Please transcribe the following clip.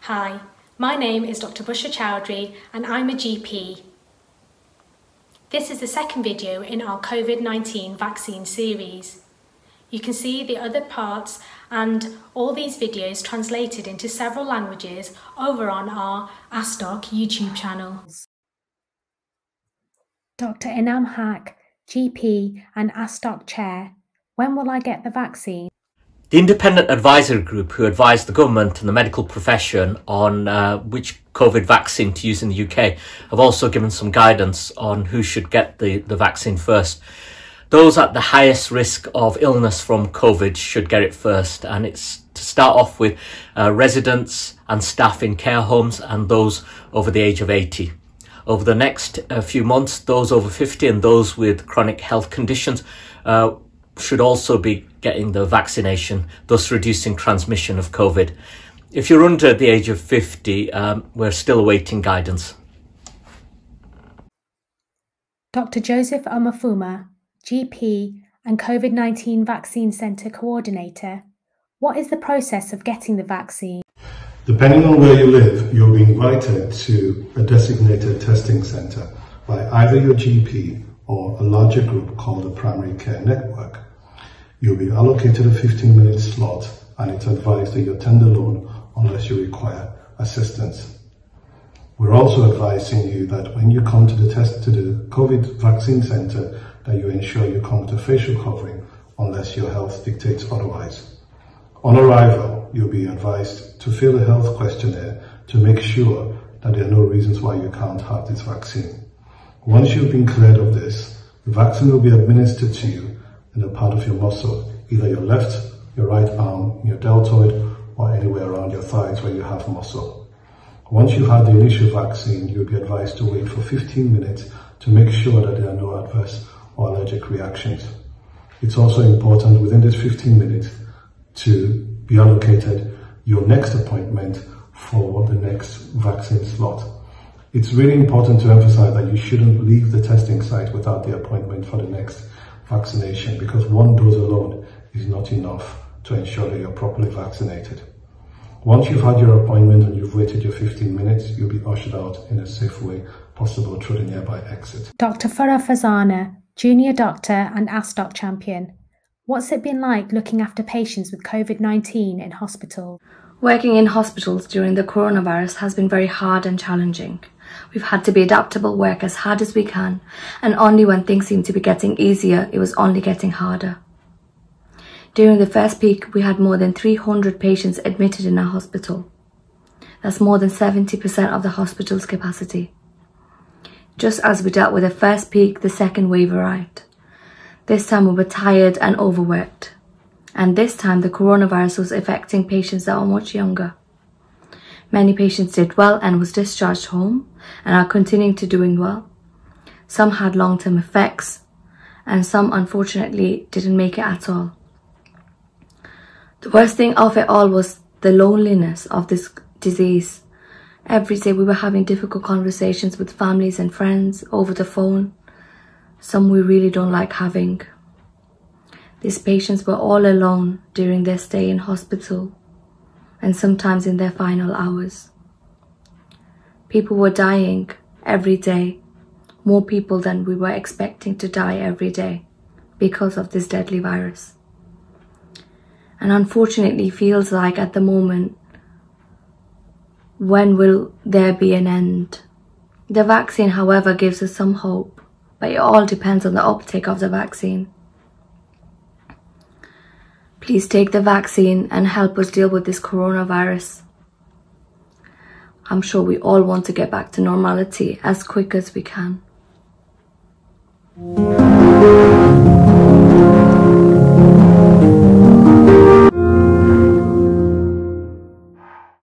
Hi, my name is Dr. Busha Chowdhury and I'm a GP. This is the second video in our Covid-19 vaccine series. You can see the other parts and all these videos translated into several languages over on our ASTOC YouTube channel. Dr. Inam Haq, GP and ASTOC Chair, when will I get the vaccine? The independent advisory group who advised the government and the medical profession on which COVID vaccine to use in the UK have also given some guidance on who should get the vaccine first. Those at the highest risk of illness from COVID should get it first, and it's to start off with residents and staff in care homes and those over the age of 80. Over the next few months, those over 50 and those with chronic health conditions should also be getting the vaccination, thus reducing transmission of COVID. If you're under the age of 50, we're still awaiting guidance. Dr. Joseph Omafuma, GP and COVID-19 Vaccine Centre Coordinator, what is the process of getting the vaccine? Depending on where you live, you'll be invited to a designated testing centre by either your GP or a larger group called the Primary Care Network. You'll be allocated a 15-minute slot, and it's advised that you attend alone unless you require assistance. We're also advising you that when you come to the COVID vaccine centre, that you ensure you come with a facial covering unless your health dictates otherwise. On arrival, you'll be advised to fill a health questionnaire to make sure that there are no reasons why you can't have this vaccine. Once you've been cleared of this, the vaccine will be administered to you in a part of your muscle, either your left, your right arm, your deltoid, or anywhere around your thighs where you have muscle. Once you've had the initial vaccine, you'll be advised to wait for 15 minutes to make sure that there are no adverse or allergic reactions. It's also important within this 15 minutes to be allocated your next appointment for the next vaccine slot. It's really important to emphasize that you shouldn't leave the testing site without the appointment for the next vaccination, because one dose alone is not enough to ensure that you're properly vaccinated. Once you've had your appointment and you've waited your 15 minutes, you'll be ushered out in a safe way possible through the nearby exit. Dr. Farah Fazana, Junior Doctor and ASTOC Champion. What's it been like looking after patients with COVID-19 in hospital? Working in hospitals during the coronavirus has been very hard and challenging. We've had to be adaptable, work as hard as we can, and only when things seemed to be getting easier, it was only getting harder. During the first peak, we had more than 300 patients admitted in our hospital. That's more than 70% of the hospital's capacity. Just as we dealt with the first peak, the second wave arrived. This time we were tired and overworked. And this time the coronavirus was affecting patients that were much younger. Many patients did well and was discharged home and are continuing to doing well. Some had long-term effects and some unfortunately didn't make it at all. The worst thing of it all was the loneliness of this disease. Every day we were having difficult conversations with families and friends over the phone. Some we really don't like having. These patients were all alone during their stay in hospital and sometimes in their final hours. People were dying every day, more people than we were expecting to die every day because of this deadly virus. And unfortunately, feels like at the moment, when will there be an end? The vaccine, however, gives us some hope, but it all depends on the uptake of the vaccine. Please take the vaccine and help us deal with this coronavirus. I'm sure we all want to get back to normality as quick as we can.